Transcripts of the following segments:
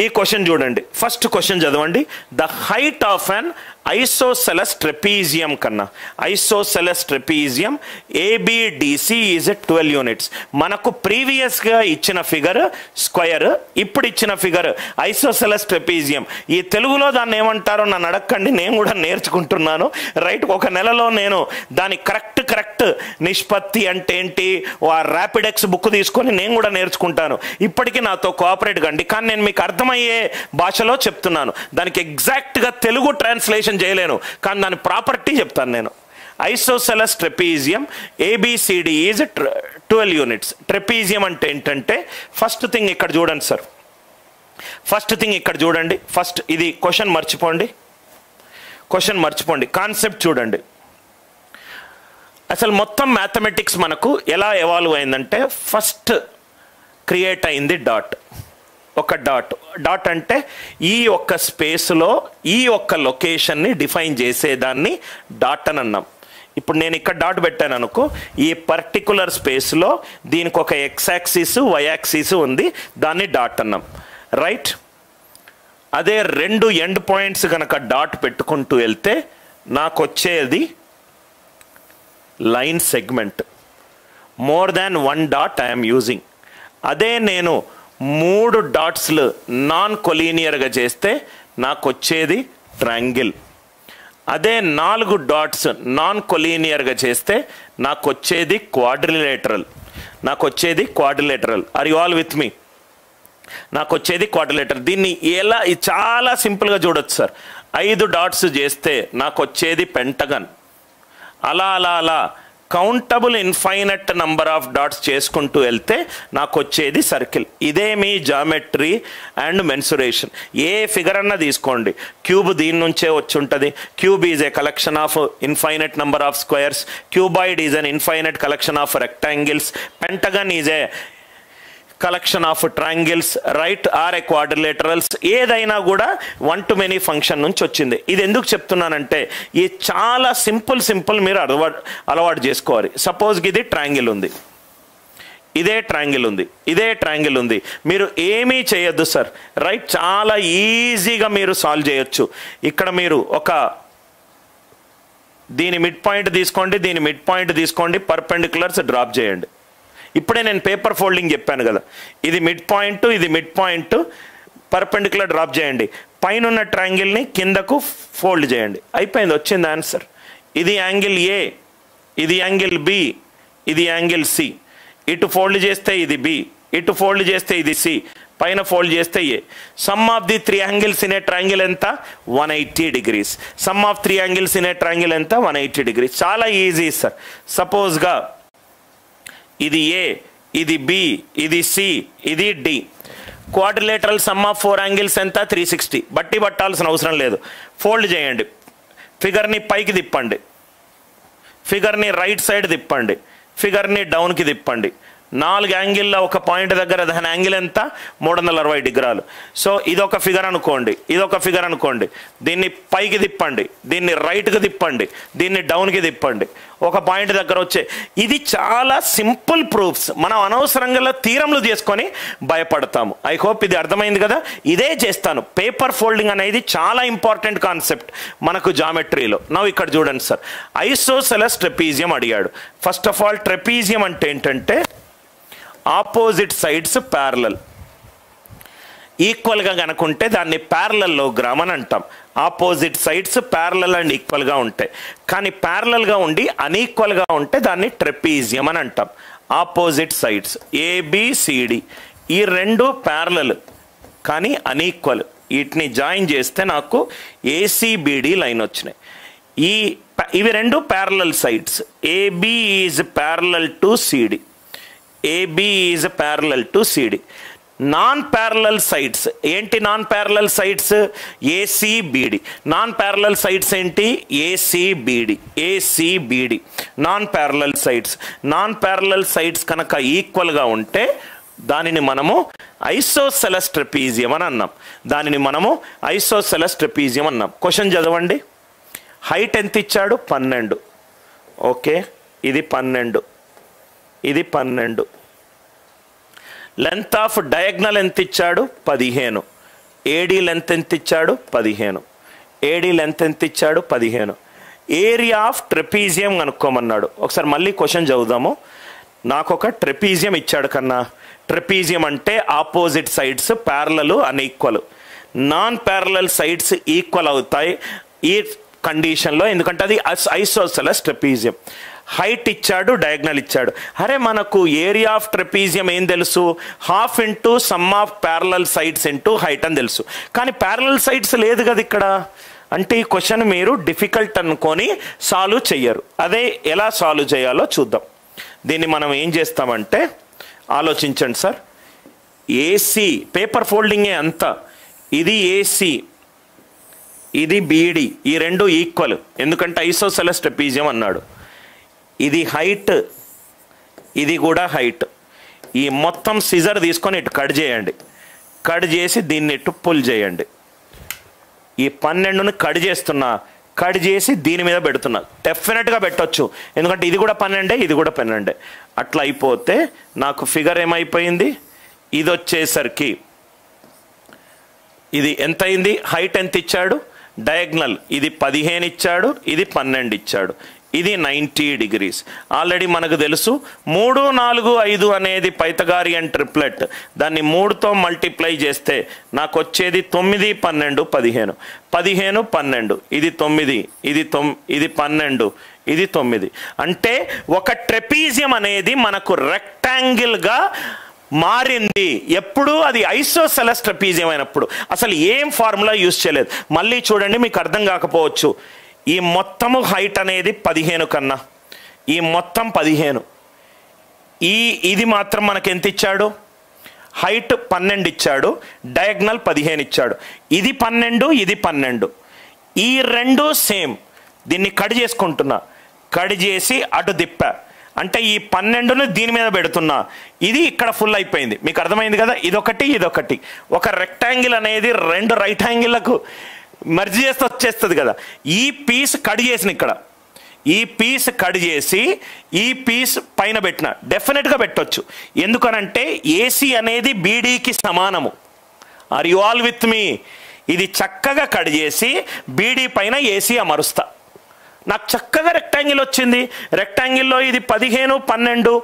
ఈ క్వశ్చన్ చూడండి, first question చదవండి. The height of an isosceles trapezium కన్నా, isosceles trapezium A B D C is 12 units. మనకు ప్రీవియస్గా ఇచ్చిన ఫిగర్ స్క్వయర్, ఇప్పుడు ఇచ్చిన ఫిగర్ ఐసోసెలస్ ట్రెపీజియం. ఈ తెలుగులో దాన్ని ఏమంటారో నన్ను అడగండి, నేను కూడా నేర్చుకుంటున్నాను. రైట్, ఒక నెలలో నేను దాని కరెక్ట్ నిష్పత్తి అంటే ఏంటి, ర్యాపిడెక్స్ బుక్ తీసుకొని నేను కూడా నేర్చుకుంటాను. ఇప్పటికీ నాతో కోఆపరేట్ కండి, కానీ నేను మీకు అర్థమయ్యే భాషలో చెప్తున్నాను. దానికి ఎగ్జాక్ట్గా తెలుగు ట్రాన్స్లేషన్ చేయలేను, కానీ దాని ప్రాపర్టీ చెప్తాను నేను. Isosceles trapezium ABCD is 12 units. Trapezium అంటే ఏంటంటే, ఫస్ట్ థింగ్ ఇక్కడ చూడండి సార్, ఫస్ట్ థింగ్ ఇక్కడ చూడండి. ఫస్ట్ ఇది క్వశ్చన్ మర్చిపోండి, కాన్సెప్ట్ చూడండి. అసలు మొత్తం మ్యాథమెటిక్స్ మనకు ఎలా ఎవాల్వ్ అయిందంటే, ఫస్ట్ క్రియేట్ అయింది డాట్. ఒక డాట్ అంటే ఈ ఒక్క స్పేస్లో ఈ ఒక్క లొకేషన్ని డిఫైన్ చేసేదాన్ని డాట్ అని అన్నాం. ఇప్పుడు నేను ఇక్కడ డాట్ పెట్టాను అనుకో, ఈ పర్టికులర్ స్పేస్లో దీనికి ఒక ఎక్స్ యాక్సిస్ వై యాక్సిస్ ఉంది, దాన్ని డాట్ అన్నాం. రైట్, అదే రెండు ఎండ్ పాయింట్స్ కనుక డాట్ పెట్టుకుంటూ వెళ్తే నాకు వచ్చేది line segment. More than 1 dot I'm using. అదే నేను 3 డాట్స్లు నాన్ కొలీనియర్గా చేస్తే నాకు వచ్చేది ట్రయాంగిల్. అదే 4 డాట్స్ నాన్ కొలీనియర్గా చేస్తే నాకు వచ్చేది quadrilateral. Are you all with me? నాకు వచ్చేది క్వాడ్రిలేటరల్. దీన్ని ఎలా, చాలా సింపుల్గా చూడొచ్చు సార్. 5 డాట్స్ చేస్తే నాకు వచ్చేది పెంటగన్. అలా countable infinite number of dots చేసుకుంటూ వెళ్తే నాకు వచ్చేది సర్కిల్. ఇదే మీ జామెట్రీ అండ్ మెన్సురేషన్. ఏ ఫిగర్ అన్నా తీసుకోండి, క్యూబ్ దీని నుంచే వచ్చి ఉంటుంది. Cube is a collection of infinite number of squares. Cuboid is an infinite collection of rectangles. Pentagon is a collection of triangles, right, or a quadrilaterals. ఏదైనా కూడా 1 to many function నుంచి వచ్చింది. ఇది ఎందుకు చెప్తున్నానంటే, ఇది చాలా సింపుల్ మీరు అలవాటు చేసుకోవాలి. సపోజ్ ఇది ట్రయాంగిల్ ఉంది, ఇదే ట్రయాంగిల్ ఉంది, మీరు ఏమీ చేయొద్దు సార్. రైట్, చాలా ఈజీగా మీరు సాల్వ్ చేయొచ్చు. ఇక్కడ మీరు దీని మిడ్ పాయింట్ తీసుకోండి, పర్పెండిక్యులర్స్ డ్రాప్ చేయండి. ఇప్పుడే నేను పేపర్ ఫోల్డింగ్ చెప్పాను కదా, ఇది మిడ్ పాయింట్, పర్పెండిక్యులర్ డ్రాప్ చేయండి. పైన ఉన్న ట్రయాంగిల్ని కిందకు ఫోల్డ్ చేయండి, అయిపోయింది, వచ్చింది ఆన్సర్. ఇది యాంగిల్ ఏ, ఇది యాంగిల్ బి, ఇది యాంగిల్ సి. ఇటు ఫోల్డ్ చేస్తే ఇది బి, ఇటు ఫోల్డ్ చేస్తే ఇది సి, పైన ఫోల్డ్ చేస్తే A. Sum of the 3 angles in a triangle ఎంత? 180 degrees. Sum of 3 angles in a triangle ఎంత? 180 degrees. చాలా ఈజీ సార్. సపోజ్గా ఇది ఏ, ఇది బి, ఇది సి, ఇది D. Quadrilateral sum of 4 angles ఎంత? 360. బట్టి పట్టాల్సిన అవసరం లేదు, ఫోల్డ్ చేయండి. ఫిగర్ని పైకి తిప్పండి, ఫిగర్ని రైట్ సైడ్ తిప్పండి, ఫిగర్ని డౌన్కి తిప్పండి. 4 యాంగిల్లో ఒక పాయింట్ దగ్గర దాని యాంగిల్ ఎంత? 360 degrees. సో ఇదొక ఫిగర్ అనుకోండి, దీన్ని పైకి తిప్పండి, దీన్ని రైట్కి తిప్పండి, దీన్ని డౌన్కి తిప్పండి, ఒక పాయింట్ దగ్గర వచ్చే. ఇది చాలా సింపుల్ ప్రూఫ్స్. మనం అనవసరంగా థీరంలు చేసుకొని భయపడతాము. ఐ హోప్ ఇది అర్థమైంది కదా. ఇదే చేస్తాను. పేపర్ ఫోల్డింగ్ అనేది చాలా ఇంపార్టెంట్ కాన్సెప్ట్ మనకు జామెట్రీలో. నవ్వు ఇక్కడ చూడండి సార్, ఐసోసెలస్ ట్రెపీజియం అడిగాడు. ఫస్ట్ ఆఫ్ ఆల్, ట్రెపీజియం అంటే ఏంటంటే ఆపోజిట్ సైడ్స్ ప్యారలల్. ఈక్వల్గా కనుకుంటే దాన్ని ప్యారలలోగ్రామ్ అని అంటాం. ఆపోజిట్ సైడ్స్ ప్యారలల్ అండ్ ఈక్వల్గా ఉంటాయి, కానీ ప్యారలల్గా ఉండి అన్ఈక్వల్గా ఉంటే దాన్ని ట్రెపీజియం అని అంటాం. ఆపోజిట్ సైడ్స్ ఏబిసిడి, ఈ రెండు ప్యారలల్ కానీ అన్ఈక్వల్. వీటిని జాయిన్ చేస్తే నాకు ఏసీబీడి లైన్ వచ్చినాయి. ఇవి రెండు parallel sides. A B is parallel to C D, A B is parallel to C D. Non parallel sides ఏంటి? Non parallel sides A C B D. Non parallel sides ఏంటి? A C B D, A C B D non parallel sides. Non parallel sides కనుక ఈక్వల్గా ఉంటే దానిని మనము ఐసోసెలస్ ట్రెపీజియం అని అన్నాం. Isosceles trapezium అన్నాం. క్వశ్చన్ చదవండి. హైట్ ఎంత ఇచ్చాడు? 12. ఓకే, ఇది 12, ఇది 12. లెంత్ ఆఫ్ డయాగ్నల్ ఎంత ఇచ్చాడు? 15. ఏడీ లెంత్ ఎంత ఇచ్చాడు 15, ఏడీ లెంత్ ఎంత ఇచ్చాడు 15. ఏరియా ఆఫ్ ట్రెపీజియం కనుక్కోమన్నాడు. ఒకసారి మళ్ళీ క్వశ్చన్ చదువుదాము. నాకు ఒక ట్రెపీజియం ఇచ్చాడు కన్నా. ట్రెపీజియం అంటే opposite sides parallel unequal, non parallel sides equal అవుతాయి ఈ కండిషన్లో, ఎందుకంటే అది ఐసోసెలస్ ట్రెపీజియం. హైట్ ఇచ్చాడు, డయాగ్నల్ ఇచ్చాడు. అరే మనకు ఏరియా ఆఫ్ ట్రెపీజియం ఏం తెలుసు, half into some of parallel sides into height అని తెలుసు. కానీ ప్యారలల్ సైడ్స్ లేదు కదా ఇక్కడ. అంటే ఈ క్వశ్చన్ మీరు డిఫికల్ట్ అనుకొని సాల్వ్ చెయ్యరు. అదే ఎలా సాల్వ్ చేయాలో చూద్దాం. దీన్ని మనం ఏం చేస్తామంటే, ఆలోచించండి సార్. ఏసీ పేపర్ ఫోల్డింగే అంతా. ఇది ఏసీ, ఇది బీడీ, ఈ రెండు ఈక్వల్, ఎందుకంటే ఐసోసెలస్ ట్రెపీజియం అన్నాడు. ఇది హైట్, ఇది కూడా హైట్. ఈ మొత్తం సిజర్ తీసుకొని ఇటు కట్ చేయండి. కట్ చేసి దీన్ని ఇటు పుల్ చేయండి. ఈ 12ని కట్ చేస్తున్నా, కట్ చేసి దీని మీద పెడుతున్నా. డెఫినెట్గా పెట్టొచ్చు, ఎందుకంటే ఇది కూడా 12, ఇది కూడా 12. అట్లా అయిపోతే నాకు ఫిగర్ ఏమైపోయింది, ఇది వచ్చేసరికి ఇది ఎంత అయింది, హైట్ ఎంత ఇచ్చాడు, డయాగ్నల్ ఇది 15 ఇచ్చాడు, ఇది 12 ఇచ్చాడు, ఇది 90 degrees. ఆల్రెడీ మనకు తెలుసు 3, 4, 5 అనేది పైథాగోరియన్ ట్రిప్లెట్. దాన్ని 3తో మల్టిప్లై చేస్తే నాకు వచ్చేది 9, 12, 15, 15, 12, ఇది 9, ఇది 12, ఇది 9. అంటే ఒక ట్రెపీజియం అనేది మనకు రెక్టాంగిల్గా మారింది ఎప్పుడు, అది ఐసోసెలస్ ట్రెపీజియం అయినప్పుడు. అసలు ఏం ఫార్ములా యూజ్ చేయలేదు. మళ్ళీ చూడండి, మీకు అర్థం కాకపోవచ్చు. ఈ మొత్తము హైట్ అనేది 15 కన్నా, ఈ మొత్తం 15, ఇది మాత్రం మనకి ఎంత ఇచ్చాడు, హైట్ 12 ఇచ్చాడు, డయాగ్నల్ 15 ఇచ్చాడు. ఇది 12, ఇది 12, ఈ రెండు సేమ్. దీన్ని కట్ చేసుకుంటున్నా, కట్ చేసి అటు దిప్పా, అంటే ఈ 12ను దీని మీద పెడుతున్నా. ఇది ఇక్కడ ఫుల్ అయిపోయింది. మీకు అర్థమైంది కదా, ఇదొకటి ఇదొకటి. ఒక రెక్టాంగిల్ అనేది 2 రైట్ యాంగిల్లకు మర్జ్ చేస్తే వచ్చేస్తుంది కదా. ఈ పీస్ కట్ చేసిన, ఇక్కడ ఈ పీస్ కట్ చేసి ఈ పీస్ పైన పెట్టిన, డెఫినెట్గా పెట్టొచ్చు. ఎందుకనంటే ఏసీ అనేది బీడీకి సమానము. ఆర్ యు ఆల్ విత్ మీ? ఇది చక్కగా కట్ చేసి బీడీ పైన ఏసీ అమరుస్తా. నాకు చక్కగా రెక్టాంగిల్ వచ్చింది. రెక్టాంగిల్లో ఇది 15, 12,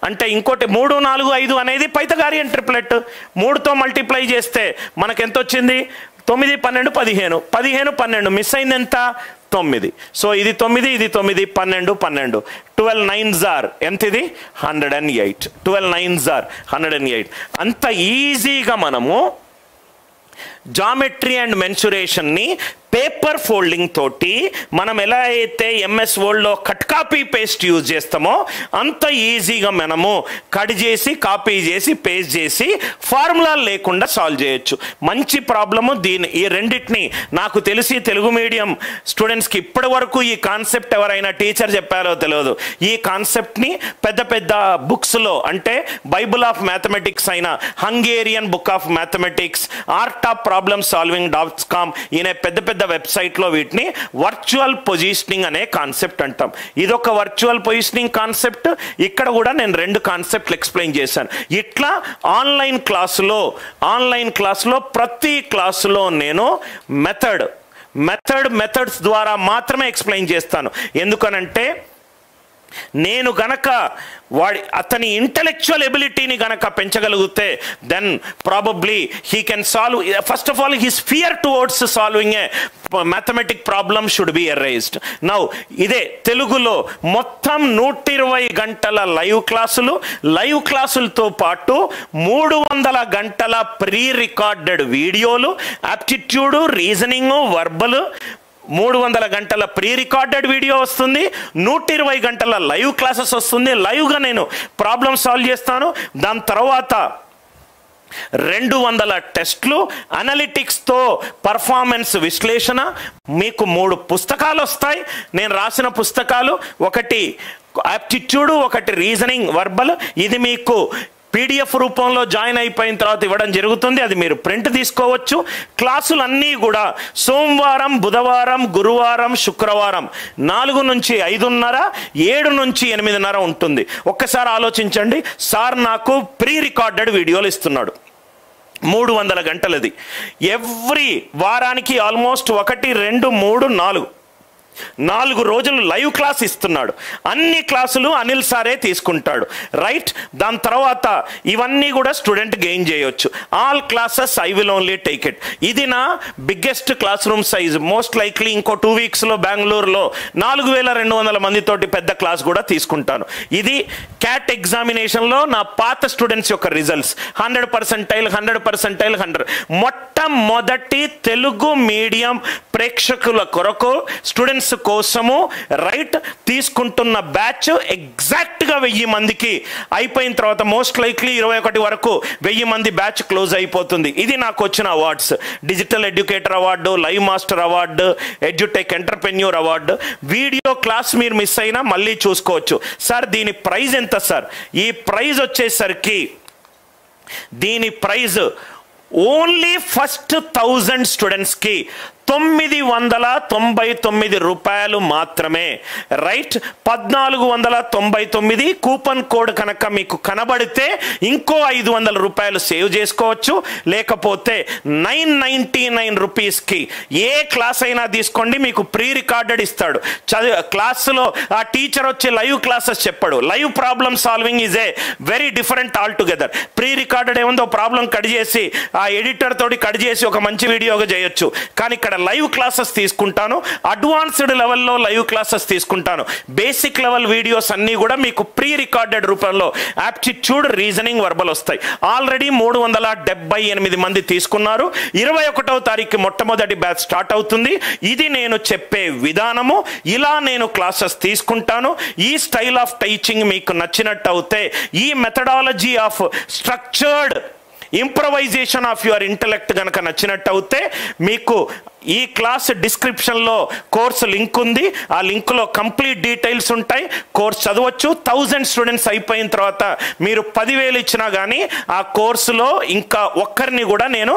అంటే ఇంకోటి 3, 4, 5 అనేది పైథాగోరియన్ ట్రిప్లెట్. 3తో మల్టిప్లై చేస్తే మనకు ఎంత వచ్చింది, 9, 12, 15, 15, 12, మిస్ అయింది ఎంత, 9. సో ఇది 9, ఇది 9, 12, 12, 12 9s ఆర్ ఎంత, ఇది 108. 12 9s ఆర్ 108. అంత ఈజీగా మనము జామెట్రీ అండ్ మెన్సురేషన్ని పేపర్ ఫోల్డింగ్ తోటి మనం ఎలా అయితే ఎంఎస్ వర్డ్లో కట్ కాపీ పేస్ట్ యూజ్ చేస్తామో అంత ఈజీగా మనము కట్ చేసి కాపీ చేసి పేస్ట్ చేసి ఫార్ములా లేకుండా సాల్వ్ చేయొచ్చు. మంచి ప్రాబ్లము. ఈ రెండింటిని నాకు తెలిసి తెలుగు మీడియం స్టూడెంట్స్కి ఇప్పటి వరకు ఈ కాన్సెప్ట్ ఎవరైనా టీచర్ చెప్పారో తెలియదు. ఈ కాన్సెప్ట్ని పెద్ద పెద్ద బుక్స్లో, అంటే బైబుల్ ఆఫ్ మ్యాథమెటిక్స్ అయిన Hungarian book of mathematics, art of problem solving .com ఈయన పెద్ద పెద్ద వెబ్సైట్లో వీటిని వర్చువల్ పొజిషనింగ్ అనే కాన్సెప్ట్ అంటాం. ఇదొక వర్చువల్ పొజిషనింగ్ కాన్సెప్ట్. ఇక్కడ కూడా నేను 2 కాన్సెప్ట్లు ఎక్స్ప్లెయిన్ చేశాను. ఇట్లా ఆన్లైన్ క్లాసులో ప్రతి క్లాసులో నేను మెథడ్స్ ద్వారా మాత్రమే ఎక్స్ప్లెయిన్ చేస్తాను. ఎందుకనంటే నేను గనక అతని ఇంటెలెక్చువల్ ఎబిలిటీని గనక పెంచగలిగితే then probably he can solve. First of all his fear towards solving a mathematic problem should be arised. Now ఇదే తెలుగులో మొత్తం 120 గంటల లైవ్ క్లాసులతో పాటు 300 గంటల ప్రీ రికార్డెడ్ వీడియోలు, ఆప్టిట్యూడ్, రీజనింగ్, వర్బల్, 300 గంటల ప్రీ రికార్డెడ్ వీడియో వస్తుంది, 120 గంటల లైవ్ క్లాసెస్ వస్తుంది. లైవ్గా నేను ప్రాబ్లమ్ సాల్వ్ చేస్తాను. దాని తర్వాత 200 టెస్ట్లు, అనలిటిక్స్తో పర్ఫార్మెన్స్ విశ్లేషణ. మీకు 3 పుస్తకాలు వస్తాయి. నేను రాసిన పుస్తకాలు, ఒకటి ఆప్టిట్యూడ్, ఒకటి రీజనింగ్, వర్బల్. ఇది మీకు PDF రూపంలో జాయిన్ అయిపోయిన తర్వాత ఇవ్వడం జరుగుతుంది. అది మీరు ప్రింట్ తీసుకోవచ్చు. క్లాసులన్నీ కూడా సోమవారం, బుధవారం, గురువారం, శుక్రవారం 4 నుంచి 5:30, 7 నుంచి 8:30 ఉంటుంది. ఒక్కసారి ఆలోచించండి. సార్ నాకు ప్రీ రికార్డెడ్ వీడియోలు ఇస్తున్నాడు. 300 గంటలది. ఎవ్రీ వారానికి ఆల్మోస్ట్ 1 2 3 4 రోజులు లైవ్ క్లాస్ ఇస్తున్నాడు. అన్ని క్లాసులు అనిల్ సారే తీసుకుంటాడు, రైట్? దాని తర్వాత ఇవన్నీ కూడా స్టూడెంట్ గెయిన్ చేయొచ్చు. All classes I will only take it. ఇది నా biggest class room size. Most likely ఇంకో 2 వీక్స్లో బెంగళూరులో 4200 మందితోటి పెద్ద క్లాస్ కూడా తీసుకుంటాను. ఇది క్యాట్ ఎగ్జామినేషన్లో నా పాత స్టూడెంట్స్ యొక్క రిజల్ట్స్ 100%, 100%, 100. మొట్టమొదటి తెలుగు మీడియం ప్రేక్షకుల కొరకు స్టూడెంట్స్ కోసము రైట్ తీసుకుంటున్న బ్యాచ్ ఎగ్జాక్ట్గా 1000 మందికి అయిపోయిన తర్వాత మోస్ట్ లైక్లీ 21 వరకు 1000 మంది బ్యాచ్ క్లోజ్ అయిపోతుంది. ఇది నాకు వచ్చిన awards: digital educator award, live master award, edutech entrepreneur award. Video class మీరు మిస్ అయినా మళ్ళీ చూసుకోవచ్చు. సార్ దీని ప్రైజ్ ఎంత సార్? ఈ ప్రైజ్ వచ్చేసరికి దీని ప్రైజ్ ఓన్లీ ఫస్ట్ 1000 స్టూడెంట్స్కి 999 రూపాయలు మాత్రమే, రైట్? 1499. కూపన్ కోడ్ కనుక మీకు కనబడితే ఇంకో 500 రూపాయలు సేవ్ చేసుకోవచ్చు. లేకపోతే 999 రూపీస్కి ఏ క్లాస్ అయినా తీసుకోండి, మీకు ప్రీ రికార్డెడ్ ఇస్తాడు. క్లాసులో ఆ టీచర్ వచ్చి లైవ్ క్లాసెస్ చెప్పాడు. Live problem solving is a very different all together. Pre recorded ఏముందో ప్రాబ్లం కట్ చేసి ఆ ఎడిటర్ తోటి కట్ చేసి ఒక మంచి వీడియోగా చేయొచ్చు. కానీ ఇక్కడ లైవ్ క్లాసెస్ తీసుకుంటాను, అడ్వాన్స్డ్ లెవెల్లో లైవ్ క్లాసెస్ తీసుకుంటాను. బేసిక్ లెవెల్ వీడియోస్ అన్నీ కూడా మీకు ప్రీ రికార్డెడ్ రూపంలో యాప్టిట్యూడ్, రీజనింగ్, వర్బల్ వస్తాయి. ఆల్రెడీ 378 మంది తీసుకున్నారు. 21వ తారీఖు మొట్టమొదటి బ్యాచ్ స్టార్ట్ అవుతుంది. ఇది నేను చెప్పే విధానము. ఇలా నేను క్లాసెస్ తీసుకుంటాను. ఈ స్టైల్ ఆఫ్ టీచింగ్ మీకు నచ్చినట్టు అవుతే, ఈ methodology of structured improvisation of your intellect కనుక నచ్చినట్టు అవుతే, మీకు ఈ క్లాస్ డిస్క్రిప్షన్లో కోర్సు లింక్ ఉంది. ఆ లింక్లో కంప్లీట్ డీటెయిల్స్ ఉంటాయి. కోర్స్ చదవచ్చు. 1000 స్టూడెంట్స్ అయిపోయిన తర్వాత మీరు 10,000 ఇచ్చినా కానీ ఆ కోర్సులో ఇంకా ఒక్కరిని కూడా నేను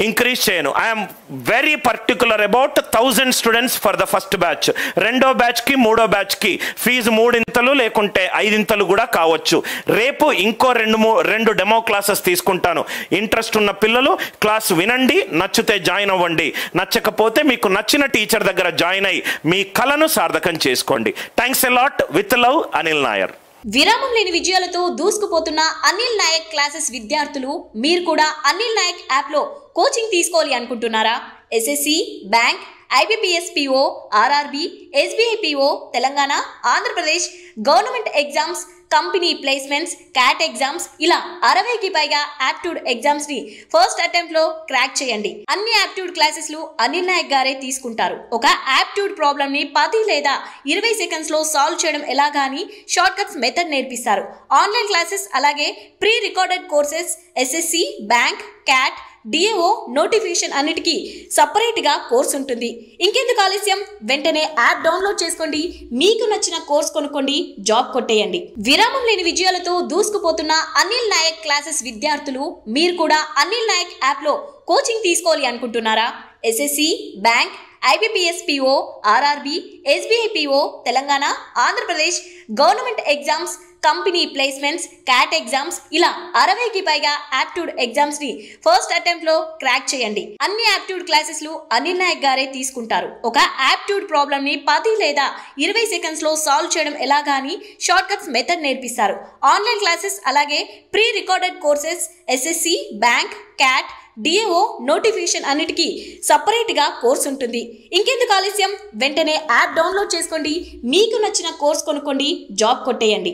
ఇంక్రీజ్ చేయను. I'm very particular about 1000 students for the first batch. రెండో బ్యాచ్కి, మూడో బ్యాచ్కి ఫీజు 3 ఇంతలు లేకుంటే 5 ఇంతలు కూడా కావచ్చు. రేపు ఇంకో 2 డెమో క్లాసెస్ తీసుకుంటాను. ఇంట్రెస్ట్ ఉన్న పిల్లలు క్లాస్ వినండి, నచ్చితే జాయిన్ అవ్వండి. నచ్చకపోతే మీకు నచ్చిన టీచర్ దగ్గర జాయిన్ అయ్యి మీ కలను సార్థకం చేసుకోండి. Thanks a lot. With love, Anil Nair. విరామం లేని విజయాలతో దూసుకుపోతున్న అనిల్ నాయక్ క్లాసెస్ విద్యార్థులు, మీరు కూడా అనిల్ నాయక్ యాప్లో కోచింగ్ తీసుకోవాలి అనుకుంటున్నారా? SSC, bank, IBPS PO, RRB, SBI PO, Telangana, Andhra Pradesh government exams, company placements, cat exams, ఇలా 60కి పైగా యాప్ట్యూడ్ ఎగ్జామ్స్ ని ఫస్ట్ అటెంప్ట్ లో క్రాక్ చేయండి. అన్ని యాప్ట్యూడ్ క్లాసెస్ లు అనిల్ నాయక్ గారే తీసుకుంటారు. ఒక యాప్ట్యూడ్ ప్రాబ్లమ్ ని 10 లేదా 20 సెకండ్స్ లో సాల్వ్ చేయడం ఎలాగా అని షార్ట్ కట్స్ మెథడ్ నేర్పిస్తారు. ఆన్లైన్ క్లాసెస్ అలాగే pre recorded courses, SSC, bank, cat, DAO notification అన్నిటికీ సపరేట్ గా కోర్స్ ఉంటుంది. ఇంకెందుకు ఆలస్యం? వెంటనే యాప్ డౌన్లోడ్ చేసుకోండి, మీకు నచ్చిన కోర్స్ కొనుక్కోండి, జాబ్ కొట్టేయండి. విరామం లేని విజయాలతో దూసుకుపోతున్న అనిల్ నాయక్ క్లాసెస్ విద్యార్థులు, మీరు కూడా అనిల్ నాయక్ యాప్ లో కోచింగ్ తీసుకోవాలి అనుకుంటున్నారా? SSC, bank, IBPS PO, RRB, SBI PO, Telangana, Andhra Pradesh government exams, company placements, cat exams, ఇలా 60కి పైగా యాప్ట్యూడ్ ఎగ్జామ్స్ ని ఫస్ట్ అటెంప్ట్ లో క్రాక్ చేయండి. అన్ని యాప్ట్యూడ్ క్లాసెస్ లు అనిల్ నాయక్ గారే తీసుకుంటారు. ఒక యాప్ట్యూడ్ ప్రాబ్లమ్ ని 10 లేదా 20 సెకండ్స్ లో సాల్వ్ చేయడం ఎలాగా అని షార్ట్ కట్స్ మెథడ్ నేర్పిస్తారు. ఆన్లైన్ క్లాసెస్ అలాగే pre recorded courses, SSC, bank, cat, DAO notification అన్నిటికీ సపరేట్ గా కోర్స్ ఉంటుంది. ఇంకెందుకు ఆలస్యం? వెంటనే యాప్ డౌన్లోడ్ చేసుకోండి, మీకు నచ్చిన కోర్స్ కొనుక్కోండి, జాబ్ కొట్టేయండి.